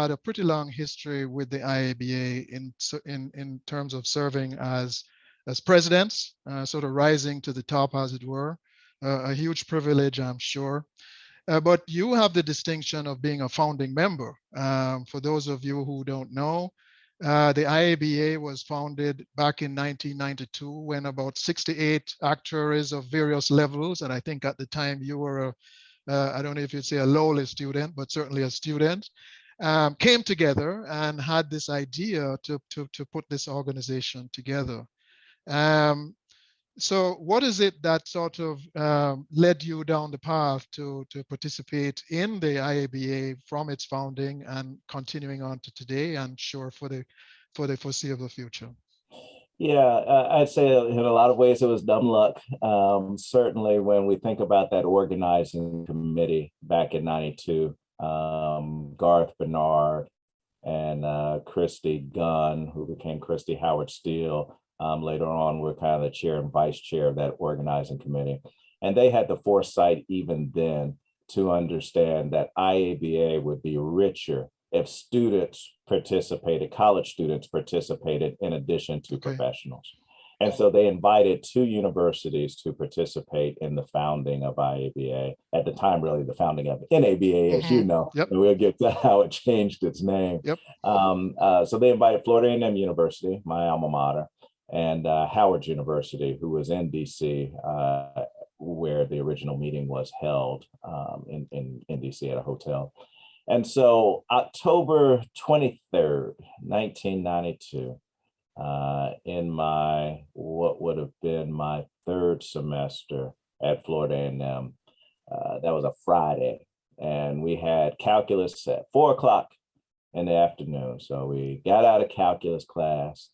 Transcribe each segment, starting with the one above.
had a pretty long history with the IABA in terms of serving as presidents, sort of rising to the top, as it were. A huge privilege, I'm sure. But you have the distinction of being a founding member. For those of you who don't know, the IABA was founded back in 1992 when about 68 actuaries of various levels, and I think at the time you were I don't know if you'd say a lowly student, but certainly a student, came together and had this idea to put this organization together. So what is it that sort of led you down the path to participate in the IABA from its founding and continuing on to today, and sure for the foreseeable future? Yeah, I'd say in a lot of ways it was dumb luck. Certainly when we think about that organizing committee back in '92, Garth Bernard and Christy Gunn, who became Christy Howard Steele, later on were kind of the chair and vice chair of that organizing committee. And they had the foresight even then to understand that IABA would be richer if students participated, college students participated in addition to professionals. And so they invited 2 universities to participate in the founding of IABA. At the time, really the founding of NABA, as you know, and we'll get to how it changed its name. So they invited Florida A&M University, my alma mater, and Howard University, who was in DC, where the original meeting was held in DC at a hotel. And so October 23rd, 1992, in my, what would have been my 3rd semester at Florida A&M, that was a Friday, and we had calculus at 4 o'clock in the afternoon. So we got out of calculus class,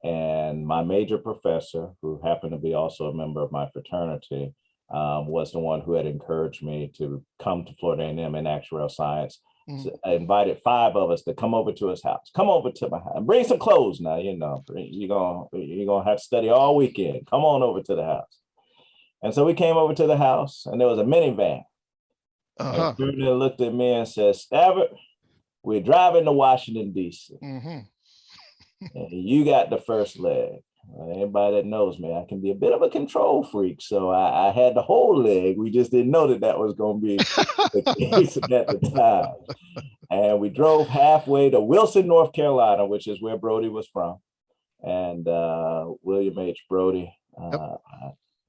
and my major professor, who happened to be also a member of my fraternity, was the one who had encouraged me to come to Florida A&M in actuarial science. So I invited 5 of us to come over to his house. Come over to my house and bring some clothes now, you know, you're gonna have to study all weekend. Come on over to the house. And so we came over to the house, and there was a minivan. And Judah looked at me and said, "Stabbert, we're driving to Washington, D.C. And you got the first leg." Anybody that knows me, I can be a bit of a control freak. So I had the whole leg. We just didn't know that was going to be the case at the time. And we drove halfway to Wilson, North Carolina, which is where Brody was from. And William H. Brody,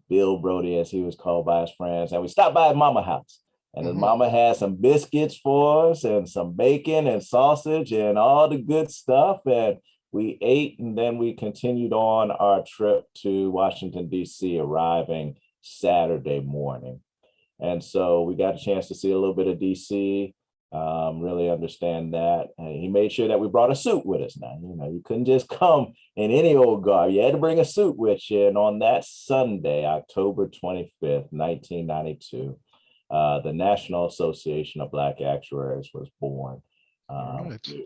Bill Brody, as he was called by his friends. And we stopped by his mama's house. And his mama had some biscuits for us and some bacon and sausage and all the good stuff. And we ate, and then we continued on our trip to Washington, D.C., arriving Saturday morning. And so we got a chance to see a little bit of D.C., really understand that. And he made sure that we brought a suit with us. Now, you know, you couldn't just come in any old garb. You had to bring a suit with you. And on that Sunday, October 25th, 1992, the National Association of Black Actuaries was born.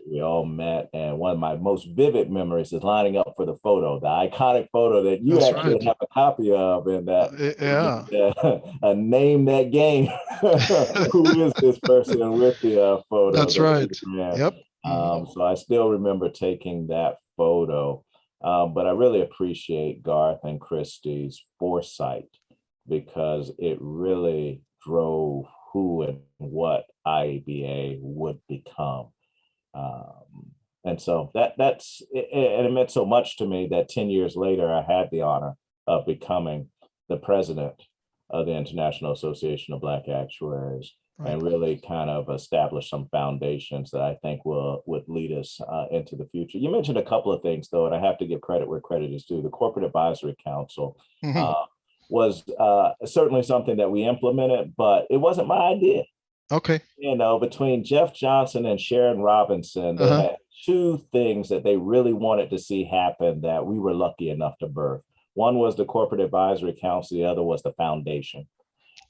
We all met, and one of my most vivid memories is lining up for the photo, the iconic photo that you actually have a copy of, and that name that game. Who is this person with the photo? That's right. So I still remember taking that photo, but I really appreciate Garth and Christy's foresight, because it really drove who and what IABA would become. And so that's and it meant so much to me that 10 years later, I had the honor of becoming the president of the International Association of Black Actuaries, and really kind of establish some foundations that I think would lead us into the future. You mentioned a couple of things, though, and I have to give credit where credit is due. The Corporate Advisory Council was certainly something that we implemented, but it wasn't my idea. You know, between Jeff Johnson and Sharon Robinson, they had 2 things that they really wanted to see happen that we were lucky enough to birth. One was the Corporate Advisory Council, the other was the foundation.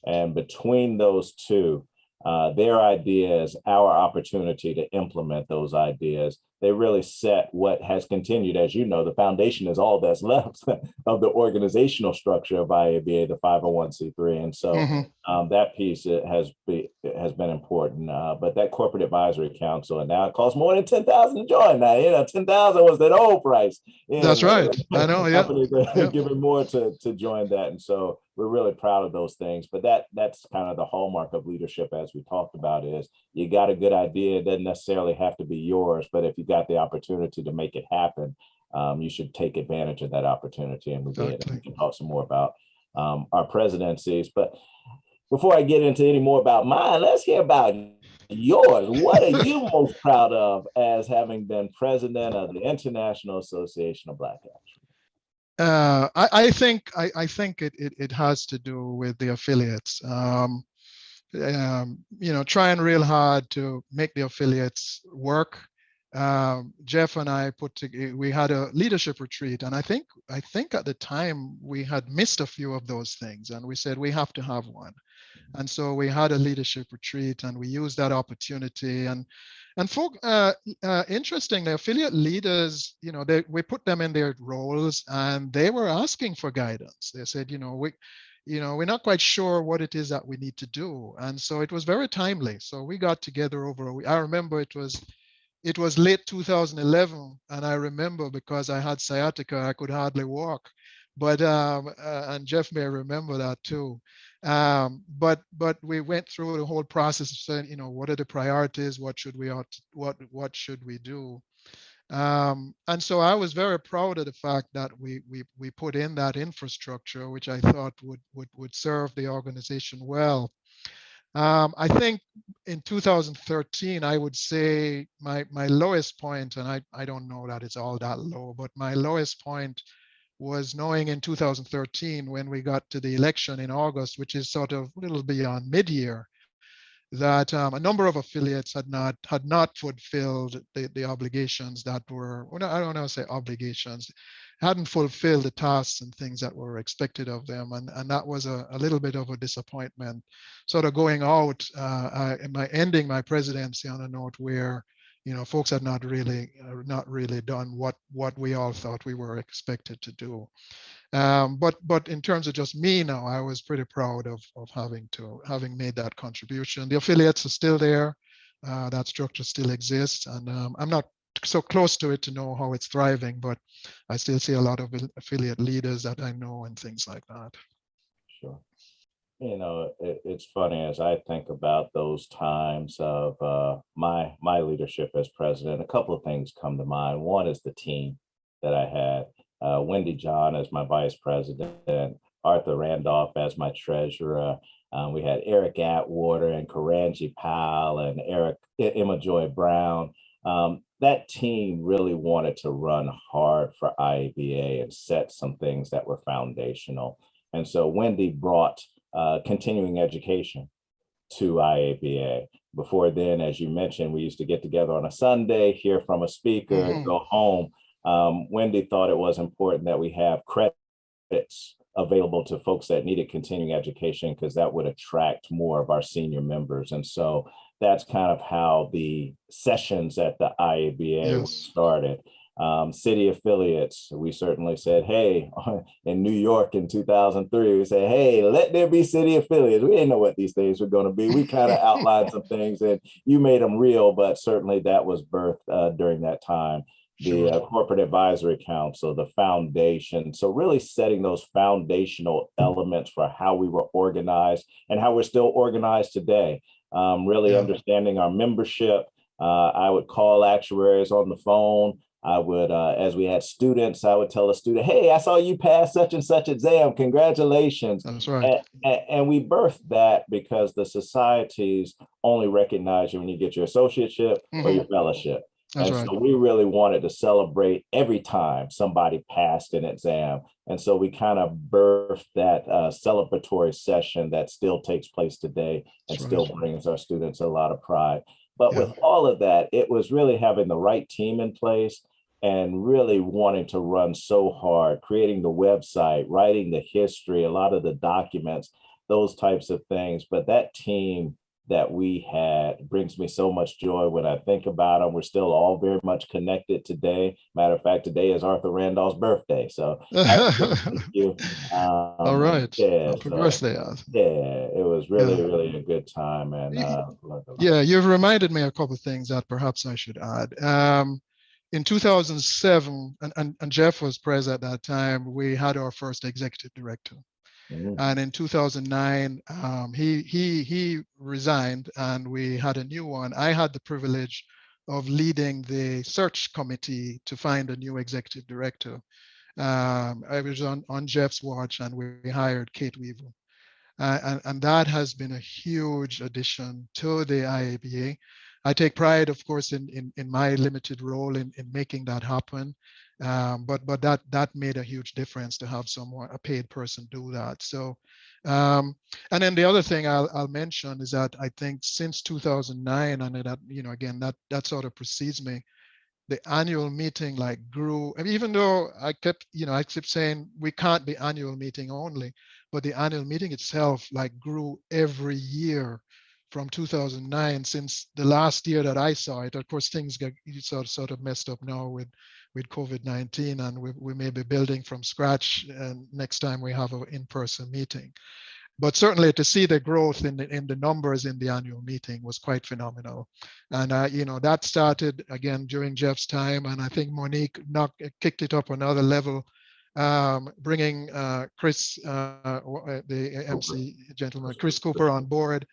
And between those 2, their ideas, our opportunity to implement those ideas they really set what has continued. As you know, the foundation is all that's left of the organizational structure of IABA, the 501c3. And so Hmm. that piece has been important. But that corporate advisory council, and now it costs more than 10,000 to join. Now, 10,000 was that old price. That's right. I know. Yeah. Companies are Yeah. giving more to join that, and so we're really proud of those things. But that's kind of the hallmark of leadership, as we talked about, is you got a good idea. It doesn't necessarily have to be yours, but if you got the opportunity to make it happen, you should take advantage of that opportunity, and we did. And we Exactly. can talk some more about our presidencies. But before I get into any more about mine, let's hear about yours. What are you most proud of as having been president of the International Association of Black Actuaries? I think it has to do with the affiliates. Trying real hard to make the affiliates work. Jeff and I we had a leadership retreat, and I think at the time we had missed a few of those things, and we said we have to have one. And so we had a leadership retreat, and we used that opportunity. And interestingly, affiliate leaders, we put them in their roles, and they were asking for guidance. They said, we're not quite sure what it is that we need to do. And so it was very timely. So we got together over a week. I remember it was late 2011, and I remember because I had sciatica, I could hardly walk. But and Jeff may remember that too. But we went through the whole process of saying, what are the priorities? What should we do? And so I was very proud of the fact that we put in that infrastructure, which I thought would serve the organization well. I think in 2013, I would say my lowest point, and I don't know that it's all that low, but my lowest point was knowing in 2013, when we got to the election in August, which is sort of a little beyond mid-year, that a number of affiliates had not fulfilled the obligations that were, well, I don't know, say obligations, hadn't fulfilled the tasks and things that were expected of them, and that was a little bit of a disappointment. Sort of going out, ending my presidency on a note where folks had not really done what we all thought we were expected to do. But in terms of just me now, I was pretty proud of having made that contribution. The affiliates are still there. That structure still exists, and I'm not so close to it to know how it's thriving, but I still see a lot of affiliate leaders that I know and things like that. Sure. It's funny as I think about those times of my leadership as president. A couple of things come to mind. One is the team that I had. Wendy John as my vice president, Arthur Randolph as my treasurer. We had Eric Atwater and Karanji Powell and Emma Joy Brown. That team really wanted to run hard for IABA and set some things that were foundational. And so Wendy brought continuing education to IABA. Before then, as you mentioned, we used to get together on a Sunday, hear from a speaker, Mm-hmm. go home. Wendy thought it was important that we have credits available to folks that needed continuing education, because that would attract more of our senior members. And so that's kind of how the sessions at the IABA were Yes. started. City affiliates, we certainly said, hey, in New York in 2003, we said, hey, let there be city affiliates. We didn't know what these things were going to be. We kind of outlined some things, and you made them real, but certainly that was birthed during that time. Sure. The corporate advisory council, the foundation. So really setting those foundational elements for how we were organized and how we're still organized today. Really Yeah. understanding our membership. I would call actuaries on the phone. I would, as we had students, I would tell a student, hey, I saw you pass such and such exam. Congratulations. That's right. And we birthed that because the societies only recognize you when you get your associateship or your Mm-hmm. fellowship. That's And right. so we really wanted to celebrate every time somebody passed an exam. And so we kind of birthed that celebratory session that still takes place today and That's right. still brings our students a lot of pride. But Yeah. with all of that, it was really having the right team in place and really wanting to run so hard, creating the website, writing the history, a lot of the documents, those types of things. But that team that we had brings me so much joy when I think about them. We're still all very much connected today. Matter of fact, today is Arthur Randolph's birthday. So happy birthday to you. All right. Yeah, Happy so birthday, Al. yeah, it was Yeah. really a good time and Y- learned a lot. Yeah, you've reminded me a couple of things that perhaps I should add. In 2007, and Jeff was present at that time, we had our first executive director. Mhm. And in 2009, he resigned, and we had a new one. I had the privilege of leading the search committee to find a new executive director. I was on Jeff's watch, and we hired Kate Weaver. And that has been a huge addition to the IABA. I take pride, of course, in my limited role in making that happen. But that made a huge difference to have someone, a paid person, do that. So, and then the other thing I'll mention is that I think since 2009, and that, again, that sort of precedes me, the annual meeting like grew. I mean, even though I kept saying we can't be annual meeting only, but the annual meeting itself like grew every year from 2009. Since the last year that I saw it, of course, things get sort of messed up now with COVID-19, and we may be building from scratch and next time we have an in-person meeting. But certainly to see the growth in the numbers in the annual meeting was quite phenomenal. And that started again during Jeff's time, and I think Monique kicked it up another level, bringing Chris, the MC gentleman, Chris Cooper on board,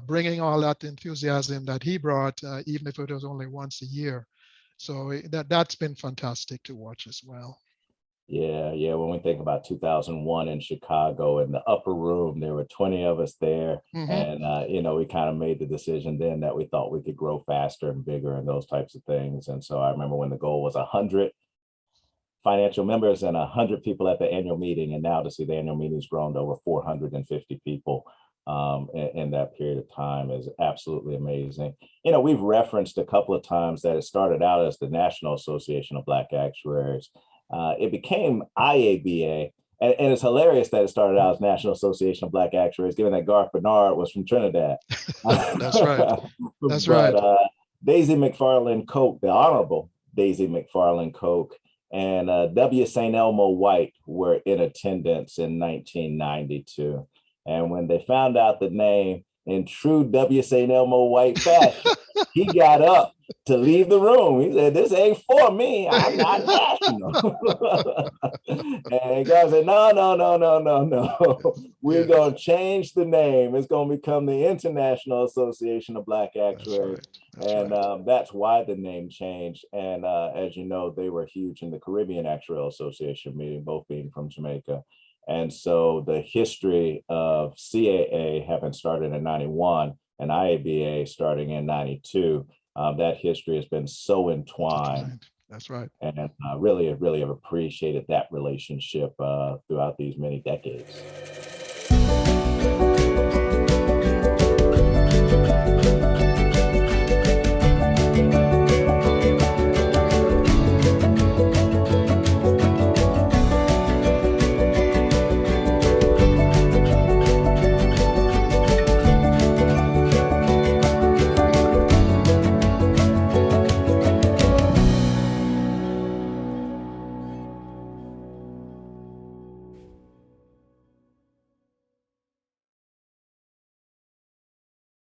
bringing all that enthusiasm that he brought, even if it was only once a year. So that's been fantastic to watch as well. Yeah. When we think about 2001 in Chicago, in the upper room, there were 20 of us there. Mm-hmm. And, we kind of made the decision then that we thought we could grow faster and bigger and those types of things. And so I remember when the goal was 100 financial members and 100 people at the annual meeting. And now to see the annual meeting's grown to over 450 people in that period of time is absolutely amazing. We've referenced a couple of times that it started out as the National Association of Black Actuaries. It became IABA, and it's hilarious that it started out as National Association of Black Actuaries, given that Garth Bernard was from Trinidad. That's right. That's But right. Daisy McFarland Koch, the Honorable Daisy McFarland Koch, and W. St. Elmo White were in attendance in 1992. And when they found out the name in true W. St. Elmo White fashion, he got up to leave the room. He said, "This ain't for me. I'm not national." And God said, "No. We're Yes, going to change the name. It's going to become the International Association of Black that's Actuaries." right. That's And right. that's why the name changed. And as you know, they were huge in the Caribbean Actuarial Association meeting, both being from Jamaica. And so the history of CAA having started in 91 and IABA starting in 92, that history has been so entwined. Intertwined. That's right. And really have appreciated that relationship throughout these many decades.